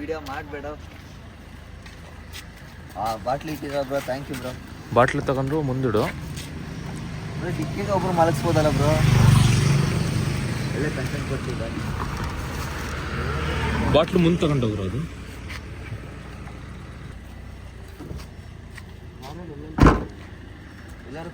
Video ಮಾಡಬೇಡ. ಬಾಟ್ಲಿ ಇಟ್ಟಿದ್ರ ಬ್ರೋ, ಥ್ಯಾಂಕ್ ಯು ಬ್ರೋ. ಬಾಟ್ಲಿ ತಗೊಂಡು ಮುಂದಿಡು ಬ್ರೋ. ಡಿಕ್ಕಿಗೆ ಒಬ್ರು ಮಲಗಿಸ್ಬೋದಲ್ಲ ಬ್ರೋ, ಒಳ್ಳೆ ಕಂಟೆಂಟ್ ಕೊಡ್ತಿದ್ದ. ಬಾಟ್ಲು ಮುಂದೆ ತಗೊಂಡೋಗ್ರು ಅದು. ಎಲ್ಲರೂ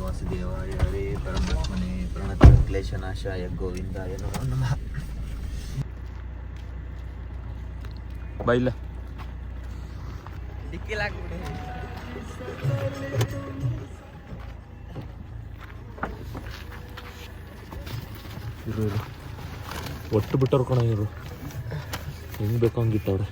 ವಾಸುದೇವಾಯ ಹರೇ ಪರಮಾತ್ಮನೇ ಪ್ರಣತ ಕ್ಲೇಶನಾಶಾಯ ಗೋವಿಂದಾಯ ನಮೋ ನಮಃ. ಬೈಲ ಇರು ಒಟ್ಟು ಬಿಟ್ಟವ್ರು ಕಣ ಇವರು, ಹೆಂಗ್ ಬೇಕು ಹಂಗಿಟ್ಟವ್ರೆ.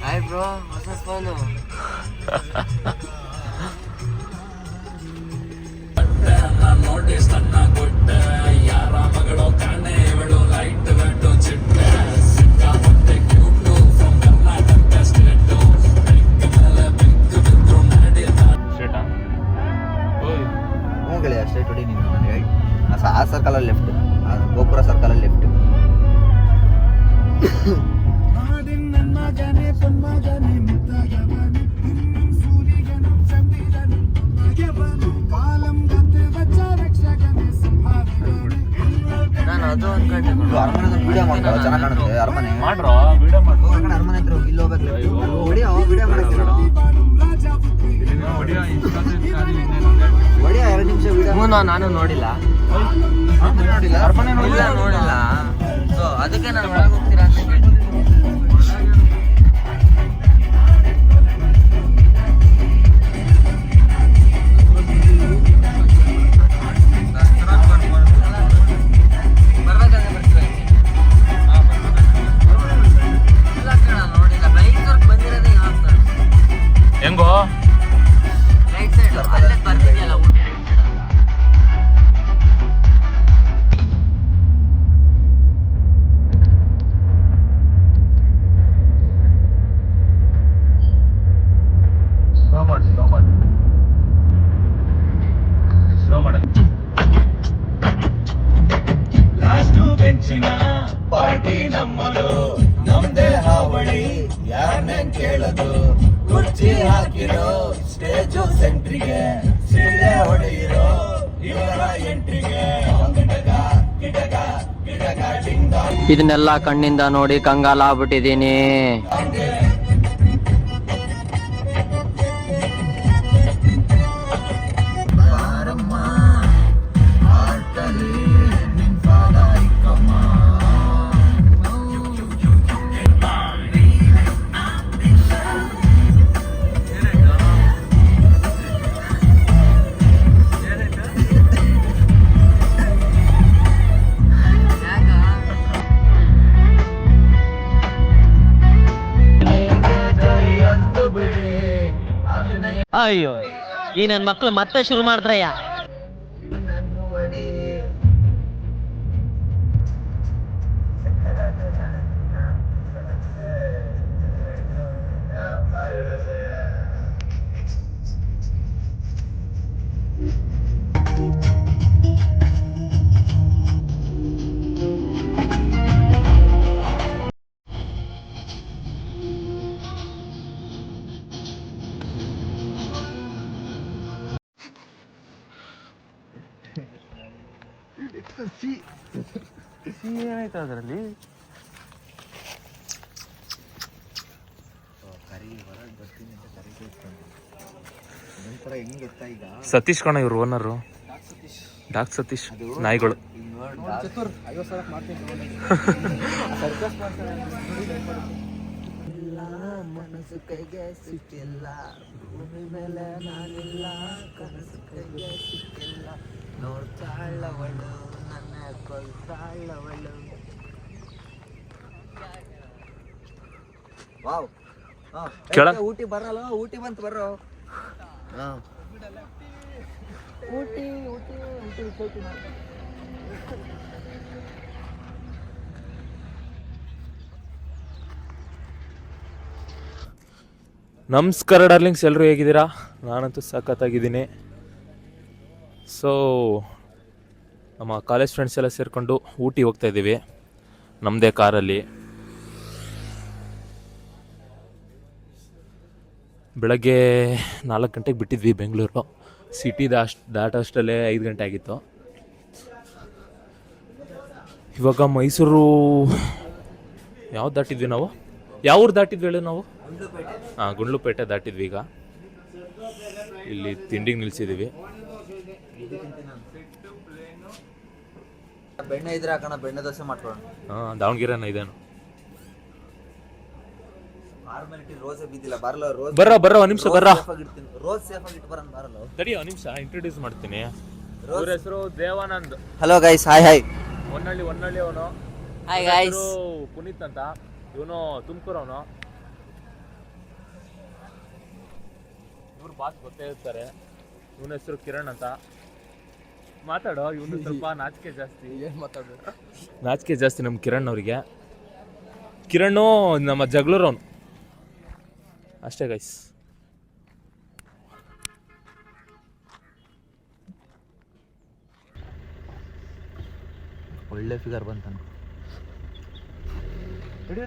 ಹಾಯ್ ಬ್ರೋ, ಹೊಸ ಫೋನು. ನೋಡಿ ಸಣ್ಣ ಕೊಟ್ಟ ಯಾರ ಮಗಳು ಕಾಣೆ ಇವಳು ಲೈಟ್ ಬೆಟ್ಟು ಚಿಟ್ಟ ಸಿಕ್ಕಾಪಟ್ಟೆ ಕ್ಯೂಟು ಫ್ರಮ್ ಕರ್ನಾಟಕ ಸ್ಟೇಟು ಬೆಂಕ್ ಮೇಲೆ ಬೆಂಕ್ ಬಿದ್ರು ನಡೆದ ಸ್ಟೇಟಾ. ಓಯ್ ಹೋಗಲಿ ಅಷ್ಟೇ ಹೊಡಿ ನೀನು. ನನಗೆ ಆ ಸರ್ಕಲಲ್ಲಿ ಲೆಫ್ಟ್, ಗೋಪುರ ಸರ್ಕಲಲ್ಲಿ ಲೆಫ್ಟ್. ನಾನು ಅದು ಅನ್ಕೊಂಡೆ ಅರಮನೆ ವಿಡಿಯೋ ಮಾಡ್ತಾವ, ಚೆನ್ನಾಗಿ ಕಾಣುತ್ತೆ. ಅರಮನೆ ಮಾಡ್ರೋ, ವಿಡಿಯೋ ಮಾಡ್ರೋ. ಅರಮನೆ ಹತ್ರ ಹೋಗಿ ಇಲ್ಲಿ ಹೋಗ್ಬೇಕು. ವಿಡಿಯೋ ಮಾಡಕ್ಕೆ ವಿಡಿಯೋ 2 ನಿಮಿಷ ವಿಡಿಯೋ. ನಾನು ನೋಡಿಲ್ಲ, ಅರಮನೆ ನೋಡಿಲ್ಲ. ಸೊ ಅದಕ್ಕೆ ನಾನು ಒಳಗೆ ಹೋಗ್ತೀರಾ ಅಂತ ಕೇಳ್ತೀನಿ. ಹೆಂಗೋ ರೈಟ್ ಸೈಡ್ ಅಲ್ಲೇ ಬರ್ತಿದೆಯಲ್ಲ. ಪಾರ್ಟಿ ನಮ್ಮದು, ನಮ್ದೇ ಹಾವಳಿ, ಯಾರನ್ನೇ ಕೇಳದು. ಕುರ್ಚಿ ಹಾಕಿರೋ ಸ್ಟೇಜು ಸೆಂಟ್ರಿಗೆ, ಸೀರೆ ಹೊಡೆಯಿರೋ ಇವರ ಎಂಟ್ರಿಗೆ. ಇದನ್ನೆಲ್ಲ ಕಣ್ಣಿಂದ ನೋಡಿ ಕಂಗಾಲಾಗ್ಬಿಟ್ಟಿದೀನಿ. ಅಯ್ಯೋ, ಈ ನನ್ನ ಮಕ್ಳು ಮತ್ತೆ ಶುರು ಮಾಡಿದ್ರಯ್ಯ. ಏನಾಯ್ತು ಅದರಲ್ಲಿ? ಸತೀಶ್ ಕಣ ಇವ್ರು ಓನರು, ಡಾಕ್ ಸತೀಶ್. ನಾಯಿಗಳು ಮನಸ್ಸು ಕೈಗೆ ಸಿಕ್ಕಿಲ್ಲ, ಭೂಮಿ ಮೇಲೆ ನಾನಿಲ್ಲ, ಕನಸು ಕೈಗೆ ಸಿಕ್ಕಿಲ್ಲ, ನೋಡ್ತಾಳವಳು ನನ್ನ ಕೊಲ್ತಾಳವಳು. ವಾವ್ ಊಟಿ ಬರಲ್ಲ, ಊಟಿ ಬಂತು ಬರ್ರೋ. ಊಟಿ ಊಟಿ ಊಟಿ ಊಟಿ ನಮಸ್ಕಾರ ಡಾರ್ಲಿಂಗ್ಸ್, ಎಲ್ಲರೂ ಹೇಗಿದ್ದೀರಾ? ನಾನಂತೂ ಸಖತ್ತಾಗಿದ್ದೀನಿ. ಸೊ ನಮ್ಮ ಕಾಲೇಜ್ ಫ್ರೆಂಡ್ಸ್ ಎಲ್ಲ ಸೇರಿಕೊಂಡು ಊಟಿ ಹೋಗ್ತಾ ಇದ್ದೀವಿ ನಮ್ಮದೇ ಕಾರಲ್ಲಿ. ಬೆಳಗ್ಗೆ 4 ಗಂಟೆಗೆ ಬಿಟ್ಟಿದ್ವಿ ಬೆಂಗಳೂರು. ಸಿಟಿ ದಾಟೋಷ್ಟಲ್ಲೇ 5 ಗಂಟೆ ಆಗಿತ್ತು. ಇವಾಗ ಮೈಸೂರು ಯಾವ್ದು ದಾಟಿದ್ವಿ ನಾವು? ಯಾವ ಊರು ದಾಟಿದ್ವಿ ಹೇಳಿ ನಾವು? ಗುಂಡ್ಲುಪೇಟೆ ದಾಟಿದ್ವಿ. ಈಗ ಇಲ್ಲಿ ತಿಂಡಿಗೆ ನಿಲ್ಸಿದ್ದೀವಿ. ಬೆಣ್ಣೆ ಇದ್ರೆ ಹಾಕೋಣ, ಬೆಣ್ಣೆ ದೋಸೆ ಮಾಡ್ಕೊಳ್ಳೋಣ. ದಾವಣಗೆರೆನ ಇದೇನು? ರೋಸೇ ಬಿದ್ದಿಲ್ಲ, ಬರಲ್ಲ. ರೋಸ್ ಬರ್ರ ಒಂದ್ ನಿಮಿಷ ಬರ್ರ. ರೋಸ್ ಸೇಫ್ ಆಗಿ ಇಟ್ಟು ಬರೋಣ, ಬರಲ್ಲ. ತಡಿ ಒಂದ್ ನಿಮಿಷ ಇಂಟ್ರೊಡ್ಯೂಸ್ ಮಾಡ್ತೀನಿ. ಇವ್ರ ಹೆಸರು Devanand. Hello guys, hi hi. Honnalli ಅವನು. Hi guys. ಪುನೀತ್ ಅಂತ, ಇವನು ತುಮಕೂರು ಅವನು. ಇವ್ರು ಬಾಸ್ ಗೊತ್ತೇ ಇರ್ತಾರೆ. ಇವನ ಹೆಸರು ಕಿರಣ್ ಅಂತ. ಮಾತಾಡೋ, ಇವನು ಸ್ವಲ್ಪ ನಾಚಿಕೆ ಜಾಸ್ತಿ. ಏನ್ ಮಾತಾಡೋದು? ನಾಚಿಕೆ ಜಾಸ್ತಿ ನಮ್ಮ ಕಿರಣ್ ಅವರಿಗೆ. ಕಿರಣ್ ನಮ್ಮ ಜಗಳೂರು ಅವನು ಅಷ್ಟೇ ಗೈಸ್. ಒಳ್ಳೆ ಫಿಗರ್ ಬಂತಾನ. ತಡಿಯೋ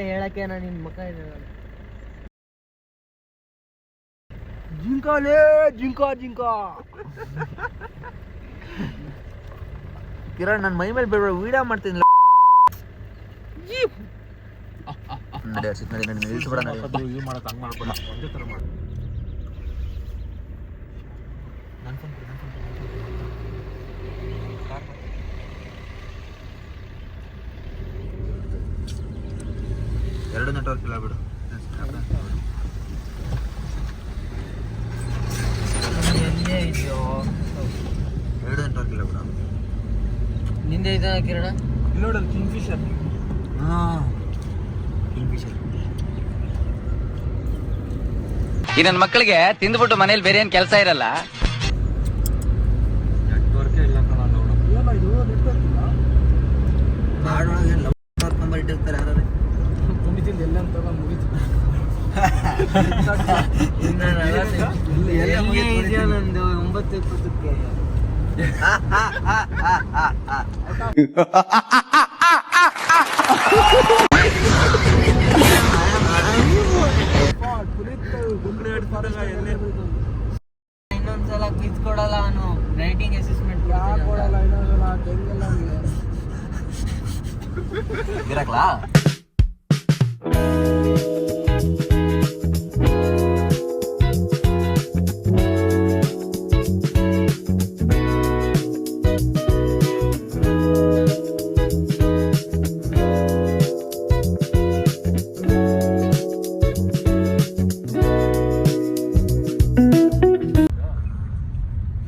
ಹೇಳಕ್ಕೆ ನಿನ್ ಮುಖ ಇದೆ. ಜಿಂಕಾ ಕಿರಣ್, ನನ್ನ ಮೈ ಮೇಲೆ ಬೇಡ, ವಿಡಿಯೋ ಮಾಡ್ತೀನಿ. ನಿಲ್ಸ್ಬಿಡ. ಇದು ಮಾಡಕ್ಕೆ ಹಂಗೆ ಮಾಡ್ಬೇಡ, ಒಂದೇ ಥರ ಮಾಡು. ಎರಡು ನೆಟ್ವರ್ಕ್ ಇಲ್ಲ ಬಿಡು. ಎಲ್ಲೇ ಇದೆಯೋ? ಎರಡು ನೆಟ್ವರ್ಕ್ ಇಲ್ಲ ಬಿಡು. ನಿಂದೆ ಇದೆ ಕಿರಣ? ಇಲ್ಲಿ ನೋಡಲ್ಲ, ಕಿಂಗ್ಫಿಶರ್. ಈ ನನ್ನ ಮಕ್ಕಳಿಗೆ ತಿಂದ್ಬಿಟ್ಟು ಮನೇಲಿ ಬೇರೆ ಏನ್ ಕೆಲಸ ಇರಲ್ಲ. ನೆಟ್ವರ್ಕೇ ಇಲ್ಲ ಕಣ. ನೋಡು, ಏನೋ ಇದು ನೆಟ್ವರ್ಕ್ ಇಲ್ಲ. ಕಾಡೊಳಗೆ ನೆಟ್ವರ್ಕ್ ನಂಬರ್ ಇಟ್ಟಿರ್ತಾರೆ ಯಾರು. ತುಂಬಿತಿಂದ ಎಲ್ಲ ಅಂತ ಮುಗಿತು. ನಂದು 9:20ಕ್ಕೆ. ಇನ್ನೊಂದ್ಸಲ ಕ್ವಿಜ್ ಕೊಡಲ್ಲ ಅವನು. ರೈಟಿಂಗ್ ಅಸೆಸ್ಮೆಂಟ್ ಕೊಡಲ್ಲ ಇರಕ್ಲಾ?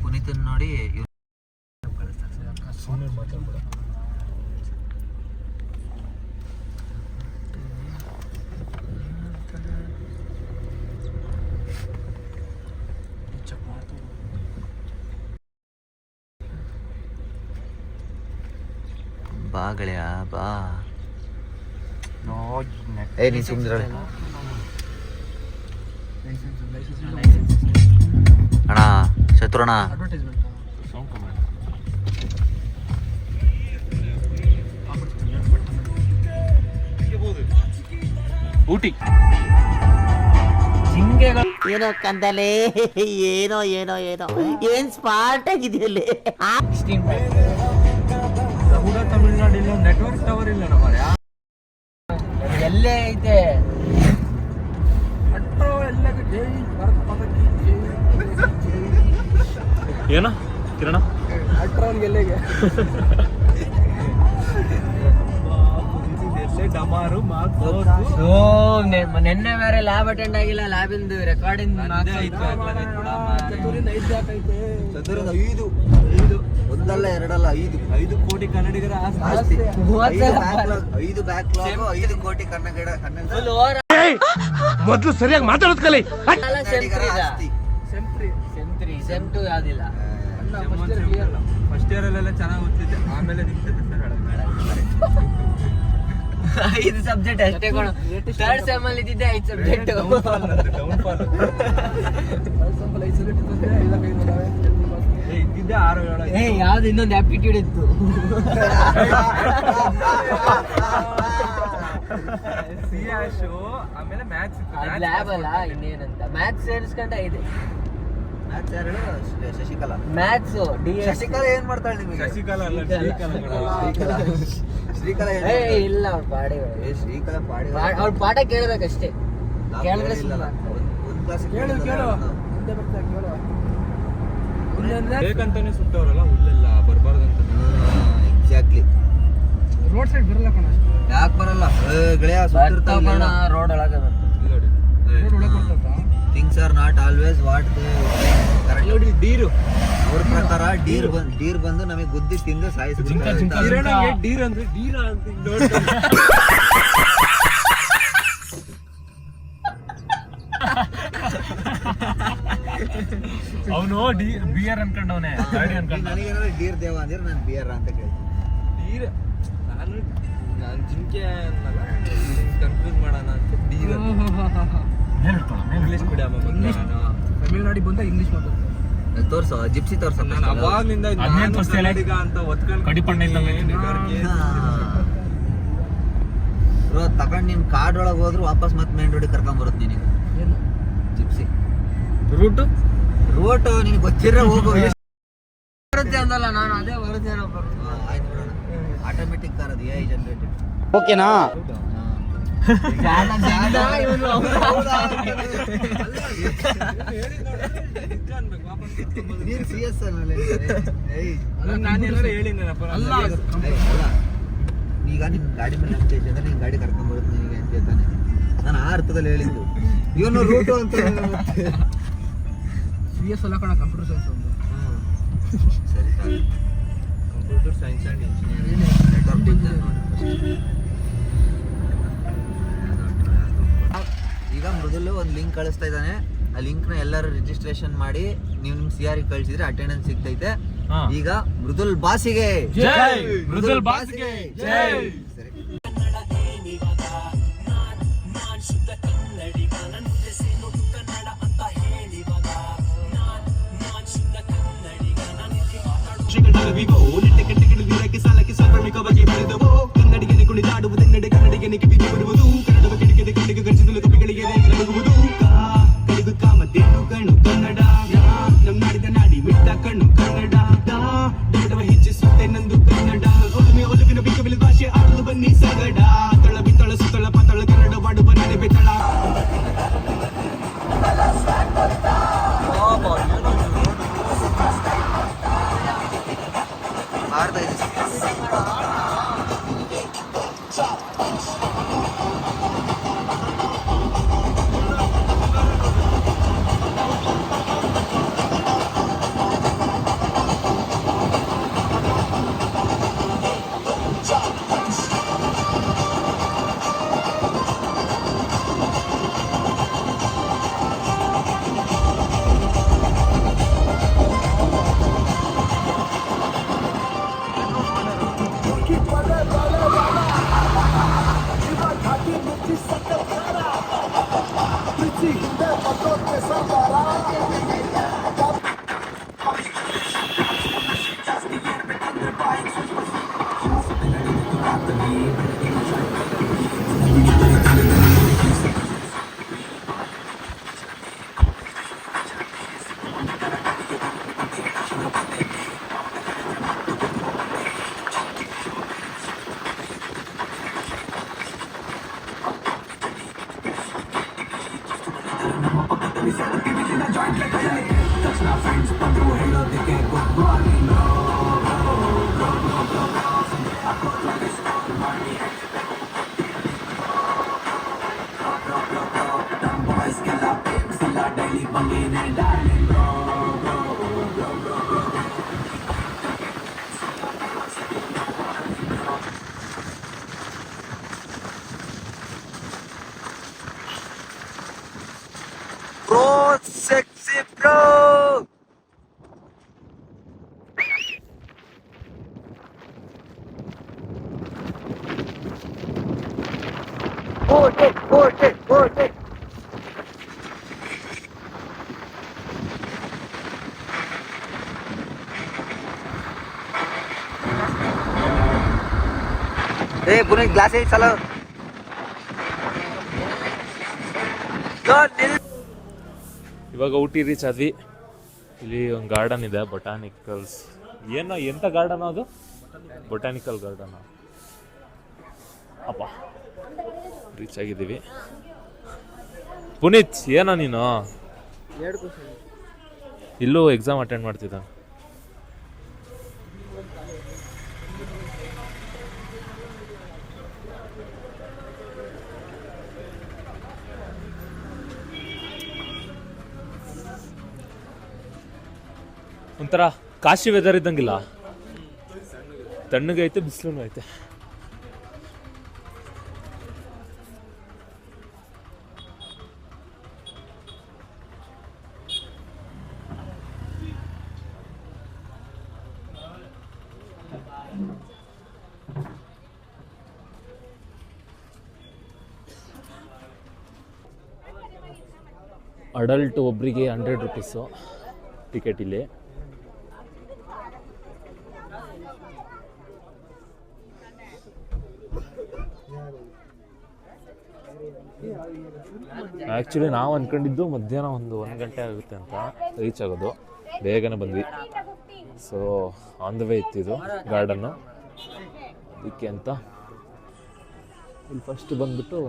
ಪುನೀತನ್ ನೋಡಿ ಸುಮ್ಮನೆ ಮಾತಾಡ್ಬೇಡ. ಬಾ ಗೆಳೆಯ ಬಾ. ನೀನ್ ಸುಮ್ಮನೆ ಅಣ್ಣ, ಶತ್ರುಣ್ಣ ನೋಡ್ಕೊಂಬೇಡ. ಊಟಿ ಜಿಂಕೆಗಳು ಏನೋ ಕಂದಲೆ ಏನೋ ಏನೋ ಏನೋ ಏನ್ ಸ್ಮಾರ್ಟ್ ಆಗಿದೆಯಲ್ಲಿ ತಮಿಳ್ನಾಡಿಲ್ಲ ನೆಟ್ವರ್ಕ್ ಟವರ್ ಇಲ್ಲ ನಮ್ಮ ಎಲ್ಲೇ ಐತೆ ಏನ ಕಿರಣ ಡಮಾರು ನೆನ್ನೆ ಬೇರೆ ಲ್ಯಾಬ್ ಅಟೆಂಡ್ ಆಗಿಲ್ಲ, ಲ್ಯಾಬ್ ಇಂದು ರೆಕಾರ್ಡಿಂಗ್ ಚತುರದ 5 ಒಂದಲ್ಲ ಎರಡಲ್ಲ 5 ಕೋಟಿ ಕನ್ನಡಿಗರ ಆಸ್ತಿ. 5 ಬ್ಯಾಕ್ಲಾಗ್ 5 ಕೋಟಿ ಕನ್ನಡಿಗರ ಮೊದಲು ಸರಿಯಾಗಿ ಮಾತಾಡೋದ್ ಕಲಿ. ಆಸ್ತಿ. ಸೆಮ್ 2 ಯಾವ್ದಿಲ್ಲ. ಫಸ್ಟ್ ಇಯರ್ ಅಲ್ಲೆಲ್ಲ ಚೆನ್ನಾಗಿ ಓದ್ತಿದ್ದೆ, ಆಮೇಲೆ ನಿಂತಿದ್ದೆ ಸರ್ 5 ಸಬ್ಜೆಕ್ಟ್ ಅಷ್ಟೇ ಕಣ. ಥರ್ಡ್ ಸೆಮ್ ಅಲ್ಲಿ ಇದ್ದಿದ್ದೆ 5 ಸಬ್ಜೆಕ್ಟ್. ಇದ್ದಿದ್ದೆ 6-7 ಯಾವ್ದು ಇನ್ನೊಂದು ಆಪ್ಟಿಟ್ಯೂಡ್ ಇತ್ತು. ಆಮೇಲೆ ಮ್ಯಾಥ್ಸ್ ಲ್ಯಾಬ್ ಅಲ್ಲ ಇನ್ನೇನಂತ. ಮ್ಯಾಥ್ಸ್ ಸೇರಿಸ್ಕೊಂಡ ಇದೆ. ಮ್ಯಾಥ್ಸ್ ಯಾರು? ಶಶಿಕಲಾ. ಮ್ಯಾಥ್ಸ್ ಶಶಿಕಲಾ ಏನ್ ಮಾಡ್ತಾಳೆ ನಿಮಗೆ? ಶಶಿಕಲಾ ಅಲ್ಲ, ಶ್ರೀಕಲಾ ಇಲ್ಲ ಅವ್ರ ಪಾಡಿ ಶ್ರೀಕಲಾ ಪಾಡಿ ಅವ್ರ ಪಾಠ ಕೇಳಬೇಕಷ್ಟೇ. ಕೇಳಿದ್ರೆ ಒಂದ್ ಕ್ಲಾಸ್ ಬೇಕಂತಾನೆ ಸುಟ್ಟವ್ರಲ್ಲ ಹುಲ್ಲೆಲ್ಲ ಬರಬಾರ್ದಂತ. ಎಕ್ಸಾಕ್ಟ್ಲಿ. ರೋಡ್ ಸೈಡ್ ಬರಲ್ಲ ಕಣ. ಯಾಕೆ ಬರಲ್ಲ? ಗೆಳೆಯ ರೋಡ್ ಒಳಗೆ things are not always what ನೋಡಿ ಡೀರು ಅವ್ರ ಪ್ರಕಾರ ಡೀರ್ ಬಂದು ನಮಗೆ ಗುದ್ದಿ ತಿಂದು ಸಾಯಿಸ್ಬಿಡ್ತಾರೆ. ಡೀರ್ ಅಂದ್ರೆ ಡೀರ ಅಂತ ಅವನು ಬಿಯರ್ ಅನ್ಕೊಂಡವನೇ ಗಾಡಿ ಅನ್ಕೊಂಡ. ನನಗೇನಾದ್ರು ಡೀರ್ ದೇವ ಅಂದ್ರೆ ನಾನು ಬಿಯರ್ ಅಂತ ಕೇಳ್ತೀನಿ. ಡೀರ್ ನಾನು ಜಿಂಕೆ ಅನ್ನಲ್ಲ, ಕನ್ಫ್ಯೂಸ್ ಮಾಡೋಣ ಅಂತ ಡೀರ್ ಇಂಗ್ಲಿಷ್ ಮೀಡಿಯಂ ತಮಿಳ್ನಾಡಿಗೆ ಬಂದ ಇಂಗ್ಲಿಷ್ ಮಾತಾಡ್ತಾರೆ. ತೋರ್ಸೋ ಜಿಪ್ಸಿ ತೋರ್ಸೋ. ನಾನು ಅವಾಗ್ಲಿಂದ ಕನ್ನಡಿಗ ಅಂತ ಒತ್ಕೊಂಡು ಕಡಿಪಣ್ಣ ಬ್ರೋ ತಗೊಂಡು ನಿನ್ ಕಾರ್ಡ್ ಒಳಗೆ ಹೋದ್ರು ವಾಪಸ್ ಮತ್ತೆ ಮೇನ್ ರೋಡಿಗೆ ಕರ್ಕೊಂಡ್ ಬರುತ್ತೆ ನಿನಗೆ ಜಿಪ್ಸಿ. ರೂಟ್ ನಿನಗೆ ಗೊತ್ತಿರೋ ಹೋಗೋ. ಬರುತ್ತೆ ಅಂದಲ್ಲ ನಾನು, ಅದೇ ಬರುತ್ತೆ. ಆಯ್ತು ಬಿಡೋಣ. ಆಟೋಮೆಟಿಕ್ ಕಾರ್ ಅದು AI ಜನರೇಟೆಡ್. ಓಕೆನಾ? ನೀನ್ CS ಅಲ್ಲ? ನಾನೆಲ್ಲ ಹೇಳಿದ್ನಪ್ಪ. ಈಗ ನಿನ್ ಗಾಡಿ ಮೇಲೆ ನಂಬಿಕೆ ಐತೆ ಅಂದ್ರೆ ನಿನ್ ಗಾಡಿ ಕರ್ಕೊಂಡ್ ಬರುತ್ತೆ ನಿನಗೆ ಅಂತ ಹೇಳ್ತಾನೆ. ನಾನು ಆ ಅರ್ಥದಲ್ಲಿ ಹೇಳಿದ್ದು. ಇವನು ರೂಟು ಅಂತ CS ಅಲ್ಲ ಕಣ, ಕಂಪ್ಯೂಟರ್ ಸೈನ್ಸ್ ಒಂದು. ಸರಿ ಸರಿ. ಕಂಪ್ಯೂಟರ್ ಸೈನ್ಸ್ ಅಂಡ್ ಇಂಜಿನಿಯರಿಂಗ್ ಈಗ ಮೃದುಲು ಒಂದು ಲಿಂಕ್ ಕಳಿಸ್ತಾ ಇದ್ದಾನೆ. ಆ ಲಿಂಕ್ ನ ಎಲ್ಲರೂ ರಿಜಿಸ್ಟ್ರೇಷನ್ ಮಾಡಿ ನೀವು ನಿಮ್ CR ಕಳಿಸಿದ್ರೆ ಅಟೆಂಡೆನ್ಸ್ ಸಿಗ್ತೈತೆ. ಈಗ ಮೃದುಲ್ ಬಾಸಿಗೆ ಜೈ, ಮೃದುಲ್ ಬಾಸಿಗೆ ಜೈ. ಸರಿ. ಕನ್ನಡಿಗನೆ ಕುಣಿದಾಡುವುದೆನ್ನಡೆ ಕನ್ನಡಿಗನೆ ಕಿವಿಗೆ ಬರುವುದು ಕನ್ನಡವ ಕಿಡಿಕೆದೆ ಕಣ್ಣಿಗೆ ಗಂಚಿದಲು ಕಪಿಗಳಿಗೆ ನಗುವುದು ಕಡಿದು ಕಾಮದೇನು ಕಣ್ಣು ಕನ್ನಡ ನಮ್ ನಾಡಿದ ನಾಡಿ ಮಿಟ್ಟ ಕಣ್ಣು ಕನ್ನಡ ದೊಡ್ಡವ ಹೆಚ್ಚಿಸುತ್ತೆ ನಂದು ಕನ್ನಡ ಒಲುಮೆ ಒಲುವಿನ ಬಿಕ್ಕಬಿಲ ಭಾಷೆ ಆಡಲು ಬನ್ನಿ ಸಗಡ ತಳ ಬಿತ್ತಳ ಸುತ್ತಳ ಪತಳ ಕನ್ನಡ ವಾಡುವ ನಡೆ ಬೆತ್ತಳ. ಮಾಡ್ತಾ ಇದ್ದೀನಿ. Bro sexy bro. ಏ ಪುನೀತ್ ಗ್ಲಾಸ್ ಐತಿ ಸಲ ಇವಾಗ ಊಟಿ ರೀಚ್ ಆದ್ವಿ. ಇಲ್ಲಿ ಒಂದು ಗಾರ್ಡನ್ ಇದೆ, ಬೊಟಾನಿಕಲ್ಸ್ ಏನೋ ಎಂಥ ಗಾರ್ಡನ್ ಅದು, ಬೊಟಾನಿಕಲ್ ಗಾರ್ಡನ್. ಅಪ್ಪ ರೀಚ್ ಆಗಿದ್ದೀವಿ. ಪುನೀತ್ ಏನೋ ನೀನು ಇಲ್ಲೂ ಎಕ್ಸಾಮ್ ಅಟೆಂಡ್ ಮಾಡ್ತಿದ್ದ. ಒಂಥರ ಕಾಶಿ ವೆದರ್ ಇದ್ದಂಗಿಲ್ಲ, ತಣ್ಣಗೆ ಐತೆ, ಬಿಸಿಲು ಐತೆ. ಅಡಲ್ಟ್ ಒಬ್ಬರಿಗೆ 100 ರೂಪೀಸು ಟಿಕೆಟ್ ಇಲ್ಲಿ. ಆ್ಯಕ್ಚುಲಿ ನಾವು ಅಂದ್ಕೊಂಡಿದ್ದು ಮಧ್ಯಾಹ್ನ ಒಂದು 1 ಗಂಟೆ ಆಗುತ್ತೆ ಅಂತ ರೀಚ್ ಆಗೋದು, ಬೇಗನೆ ಬಂದ್ವಿ. ಸೊ ಆನ್ ದ ವೇ ಇತ್ತಿದು ಗಾರ್ಡನ್ನು, ಅದಕ್ಕೆ ಅಂತ ಇಲ್ಲಿ ಫಸ್ಟ್ ಬಂದ್ಬಿಟ್ಟು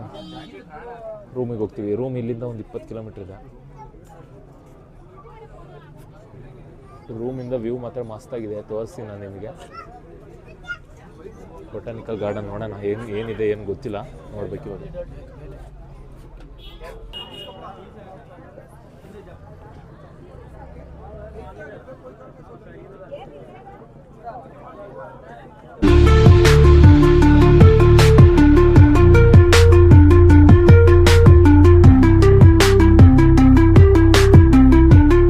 ರೂಮಿಗೆ ಹೋಗ್ತೀವಿ. ರೂಮ್ ಇಲ್ಲಿಂದ ಒಂದು 20 ಕಿಲೋಮೀಟ್ರ್ ಇದೆ. ರೂಮಿಂದ ವ್ಯೂ ಮಾತ್ರ ಮಸ್ತಾಗಿದೆ, ತೋರಿಸ್ತೀನಿ ನಾನು ನಿಮಗೆ. ಬೊಟಾನಿಕಲ್ ಗಾರ್ಡನ್ ನೋಡೋಣ ಏನಿದೆ ಏನು ಗೊತ್ತಿಲ್ಲ, ನೋಡ್ಬೇಕು ಇವಾಗ.